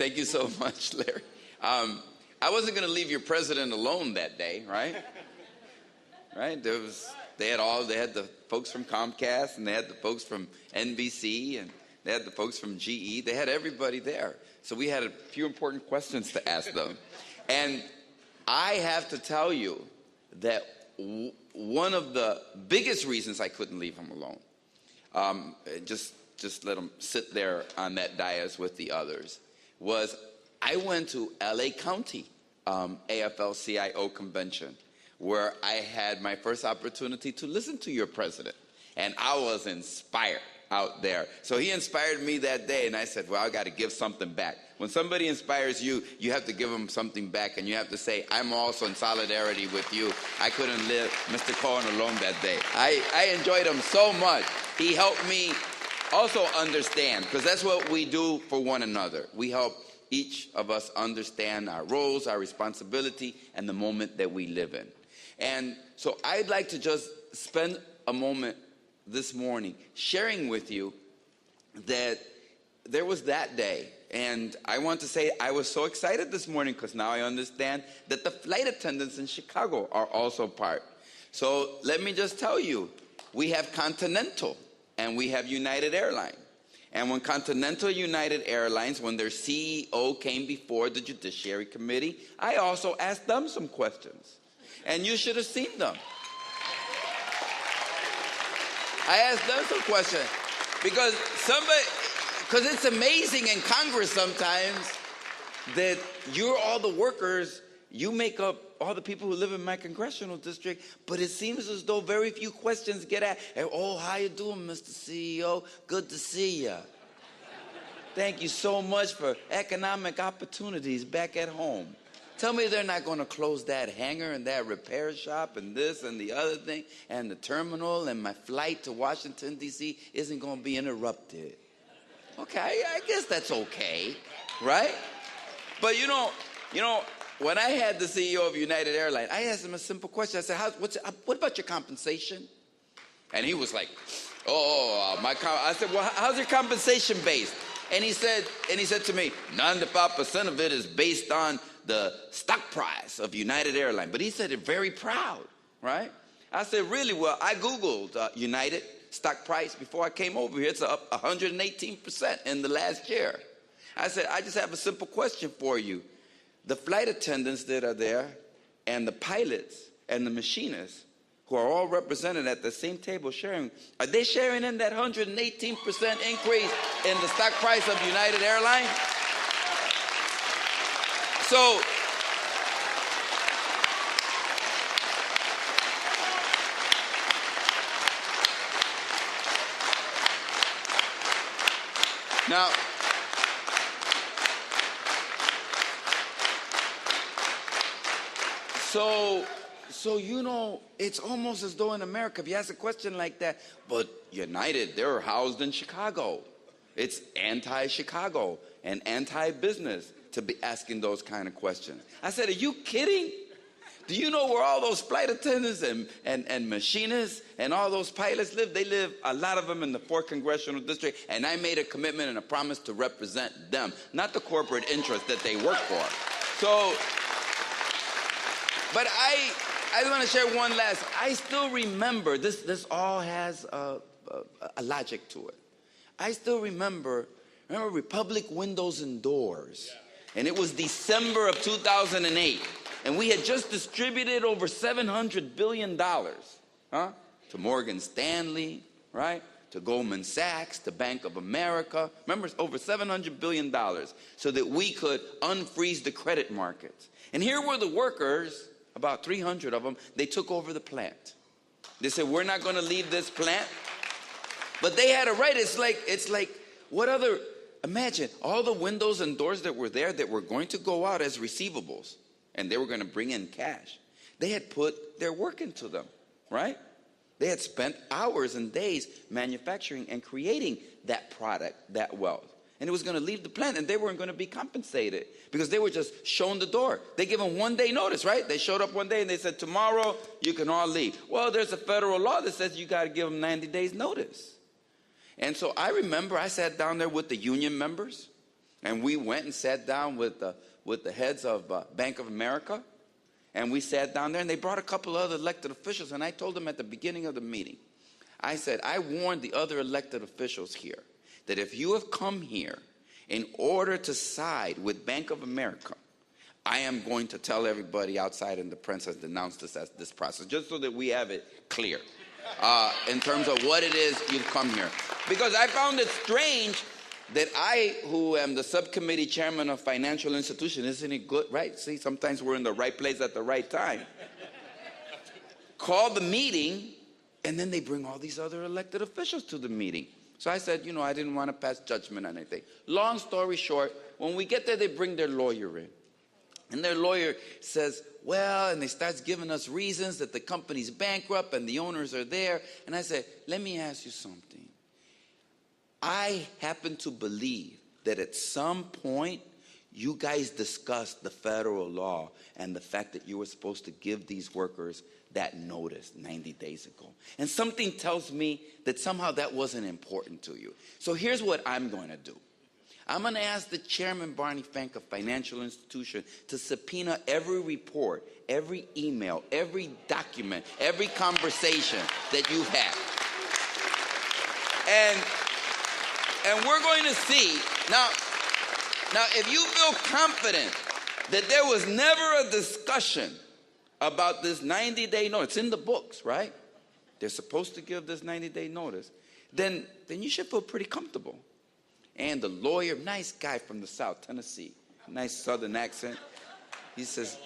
Thank you so much, Larry. I wasn't going to leave your president alone that day, right? Right? They had the folks from Comcast, and they had the folks from NBC, and they had the folks from GE. They had everybody there. So we had a few important questions to ask them. And I have to tell you that one of the biggest reasons I couldn't leave him alone, just let him sit there on that dais with the others, was I went to LA County AFL-CIO convention, where I had my first opportunity to listen to your president. And I was inspired out there. So he inspired me that day, and I said, well, I got to give something back. When somebody inspires you, you have to give them something back, and you have to say, I'm also in solidarity with you. I couldn't live Mr. Cohen alone that day. I enjoyed him so much. He helped me also understand, because that's what we do for one another. We help each of us understand our roles, our responsibility, and the moment that we live in. And so I'd like to just spend a moment this morning sharing with you that there was that day. And I want to say I was so excited this morning because now I understand that the flight attendants in Chicago are also part. So let me just tell you, we have Continental and we have United Airlines. And when Continental United Airlines, when their CEO came before the Judiciary Committee, I also asked them some questions. And you should have seen them. I asked them some questions because it's amazing in Congress sometimes that you're all the workers, you make up all the people who live in my congressional district, but it seems as though very few questions get asked. Oh, how you doing, Mr. CEO? Good to see you. Thank you so much for economic opportunities back at home. Tell me they're not going to close that hangar and that repair shop and this and the other thing and the terminal, and my flight to Washington, D.C. isn't going to be interrupted. Okay, I guess that's okay, right? But you know, when I had the CEO of United Airlines, I asked him a simple question. I said, what about your compensation? And he was like, I said, well, how's your compensation based? And he said to me, 95% of it is based on the stock price of United Airlines. But he said it very proud, right? I said, really? Well, I Googled United stock price before I came over here. It's up 118% in the last year. I said, I just have a simple question for you. The flight attendants that are there and the pilots and the machinists who are all represented at the same table sharing, are they sharing in that 118% increase in the stock price of United Airlines? So, now, so you know, it's almost as though in America, if you ask a question like that, but United, they're housed in Chicago. It's anti-Chicago and anti-business to be asking those kind of questions. I said, are you kidding? Do you know where all those flight attendants and machinists and all those pilots live? They live, a lot of them, in the 4th Congressional District, and I made a commitment and a promise to represent them, not the corporate interests that they work for. So, but I want to share one last. I still remember, this all has a logic to it. I still remember Republic Windows and Doors. And it was December of 2008. And we had just distributed over $700 billion to Morgan Stanley, right? To Goldman Sachs, to Bank of America. Remember, it's over $700 billion so that we could unfreeze the credit markets. And here were the workers, about 300 of them. They took over the plant. They said, we're not going to leave this plant. But they had a right. It's like what other... Imagine all the windows and doors that were there that were going to go out as receivables, and they were going to bring in cash. They had put their work into them, right? They had spent hours and days manufacturing and creating that product, that wealth. And it was going to leave the plant, and they weren't going to be compensated because they were just shown the door. They give them 1 day notice, right? They showed up one day and they said, tomorrow you can all leave. Well, there's a federal law that says you got to give them 90 days notice. And so I remember I sat down there with the union members. And we went and sat down with the heads of Bank of America. And we sat down there, and they brought a couple of other elected officials. And I told them at the beginning of the meeting, I said, I warned the other elected officials here that if you have come here in order to side with Bank of America, I am going to tell everybody outside in the press has denounced this process, just so that we have it clear in terms of what it is you've come here. Because I found it strange that I, who am the subcommittee chairman of financial institution, isn't it good, right? See, sometimes we're in the right place at the right time. Call the meeting, and then they bring all these other elected officials to the meeting. So I said, I didn't want to pass judgment on anything. Long story short, when we get there, they bring their lawyer in. And their lawyer says, well, and they starts giving us reasons that the company's bankrupt and the owners are there. And I said, let me ask you something. I happen to believe that at some point you guys discussed the federal law and the fact that you were supposed to give these workers that notice 90 days ago. And something tells me that somehow that wasn't important to you. So here's what I'm going to do. I'm going to ask the chairman, Barney Fink, of financial institution to subpoena every report, every email, every document, every conversation that you've had. And we're going to see, now if you feel confident that there was never a discussion about this 90-day notice, it's in the books, right? They're supposed to give this 90-day notice. Then you should feel pretty comfortable. And the lawyer, nice guy from the South, Tennessee, nice Southern accent. He says,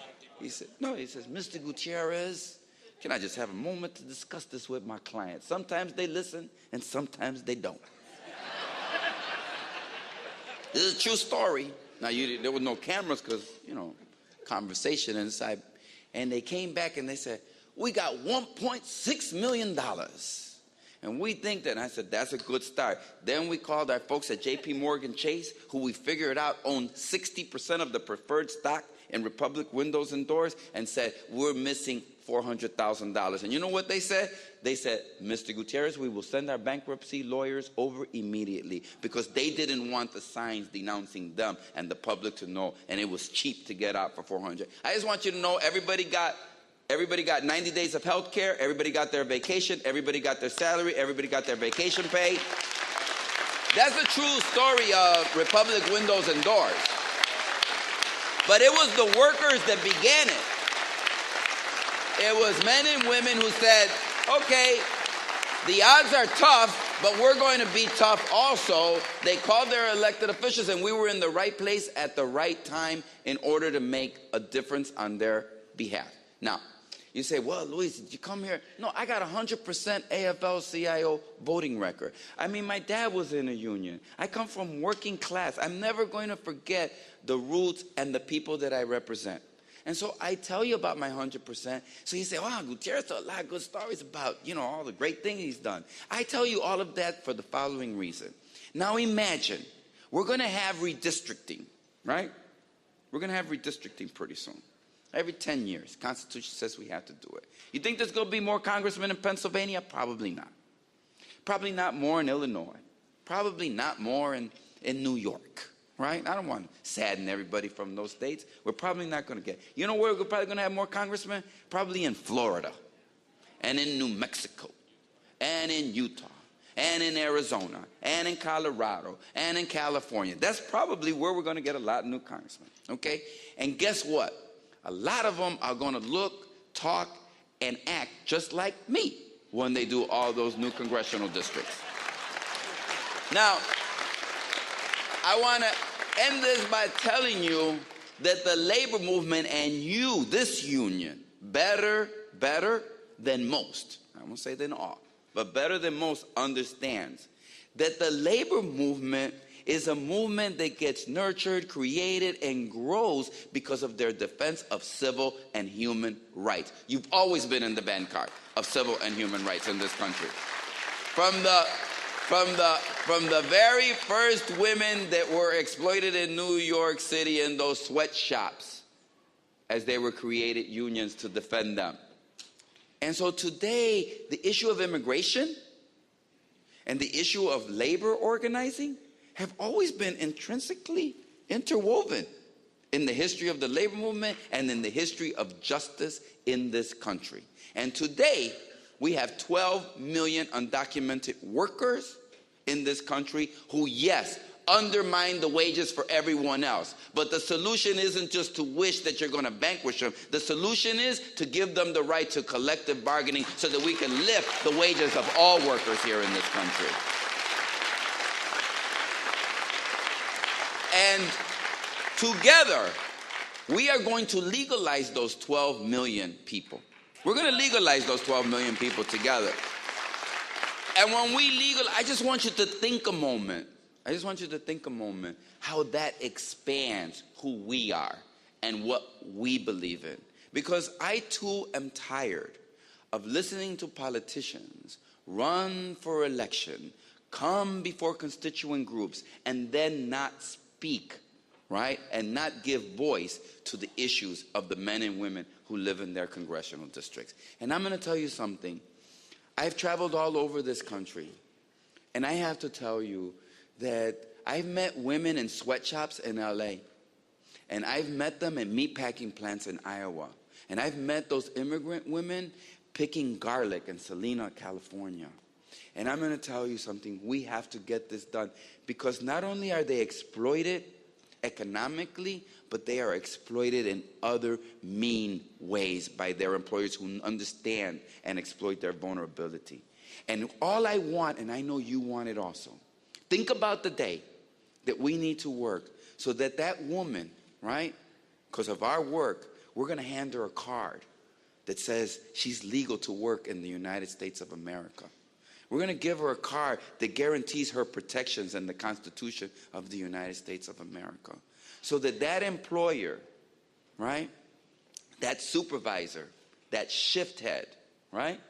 Mr. Gutierrez, can I just have a moment to discuss this with my client? Sometimes they listen and sometimes they don't. This is a true story. Now, there were no cameras because, conversation inside. And they came back and they said, we got $1.6 million. And we think that, and I said, that's a good start. Then we called our folks at J.P. Morgan Chase, who we figured out owned 60% of the preferred stock in Republic Windows and Doors, and said, we're missing $400,000. And you know what they said? They said, Mr. Gutierrez, we will send our bankruptcy lawyers over immediately, because they didn't want the signs denouncing them and the public to know, and it was cheap to get out for $400,000. I just want you to know everybody got 90 days of health care, everybody got their vacation, everybody got their salary, everybody got their vacation pay. That's the true story of Republic Windows and Doors. But it was the workers that began it. It was men and women who said, okay, the odds are tough, but we're going to be tough also. They called their elected officials, and we were in the right place at the right time in order to make a difference on their behalf. Now, you say, well, Luis, did you come here? No, I got 100% AFL-CIO voting record. I mean, my dad was in a union. I come from working class. I'm never going to forget the roots and the people that I represent. And so I tell you about my 100%. So you say, wow, Gutierrez told a lot of good stories about, all the great things he's done. I tell you all of that for the following reason. Now imagine, we're going to have redistricting, right? We're going to have redistricting pretty soon. Every 10 years, Constitution says we have to do it. You think there's going to be more congressmen in Pennsylvania? Probably not. Probably not more in Illinois. Probably not more in New York, right? I don't want to sadden everybody from those states. We're probably not going to get. You know where we're probably going to have more congressmen? Probably in Florida, and in New Mexico, and in Utah, and in Arizona, and in Colorado, and in California. That's probably where we're going to get a lot of new congressmen, okay? And guess what? A lot of them are going to look, talk, and act just like me when they do all those new congressional districts. Now, I want to end this by telling you that the labor movement and you, this union, better than most, I won't say than all, but better than most, understands that the labor movement is a movement that gets nurtured, created, and grows because of their defense of civil and human rights. You've always been in the vanguard of civil and human rights in this country. From the very first women that were exploited in New York City in those sweatshops, as they were created unions to defend them. And so today, the issue of immigration and the issue of labor organizing have always been intrinsically interwoven in the history of the labor movement and in the history of justice in this country. And today, we have 12 million undocumented workers in this country who, yes, undermine the wages for everyone else. But the solution isn't just to wish that you're going to vanquish them. The solution is to give them the right to collective bargaining so that we can lift the wages of all workers here in this country. And together, we are going to legalize those 12 million people. We're going to legalize those 12 million people together. And when we I just want you to think a moment. I just want you to think a moment how that expands who we are and what we believe in. Because I too am tired of listening to politicians run for election, come before constituent groups, and then not speak, right? And not give voice to the issues of the men and women who live in their congressional districts. And I'm going to tell you something. I've traveled all over this country, and I have to tell you that I've met women in sweatshops in LA, and I've met them in meatpacking plants in Iowa, and I've met those immigrant women picking garlic in Salina, California. And I'm going to tell you something. We have to get this done, because not only are they exploited economically, but they are exploited in other mean ways by their employers who understand and exploit their vulnerability. And all I want, and I know you want it also, think about the day that we need to work so that that woman, right, because of our work, we're going to hand her a card that says she's legal to work in the United States of America. We're going to give her a card that guarantees her protections in the Constitution of the United States of America. So that that employer, right, that supervisor, that shift head, right,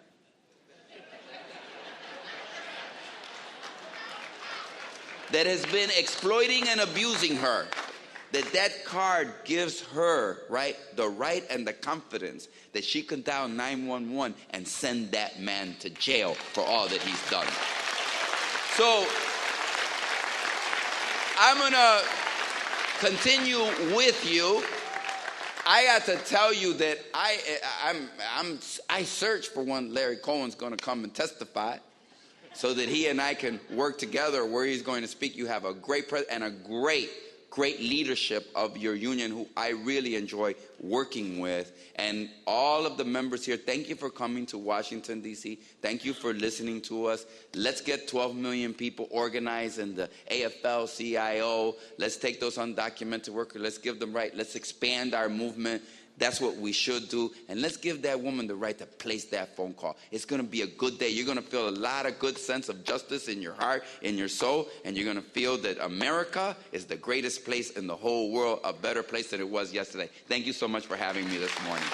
that has been exploiting and abusing her, that card gives her, right, the right and the confidence that she can dial 911 and send that man to jail for all that he's done. So I'm going to continue with you. I got to tell you that I search for when Larry Cohen's going to come and testify, so that he and I can work together where he's going to speak. You have a great and a great leadership of your union who I really enjoy working with. And all of the members here, thank you for coming to Washington, D.C. Thank you for listening to us. Let's get 12 million people organized in the AFL-CIO. Let's take those undocumented workers. Let's give them right. Let's expand our movement. That's what we should do. And let's give that woman the right to place that phone call. It's going to be a good day. You're going to feel a lot of good sense of justice in your heart, in your soul, and you're going to feel that America is the greatest place in the whole world, a better place than it was yesterday. Thank you so much for having me this morning.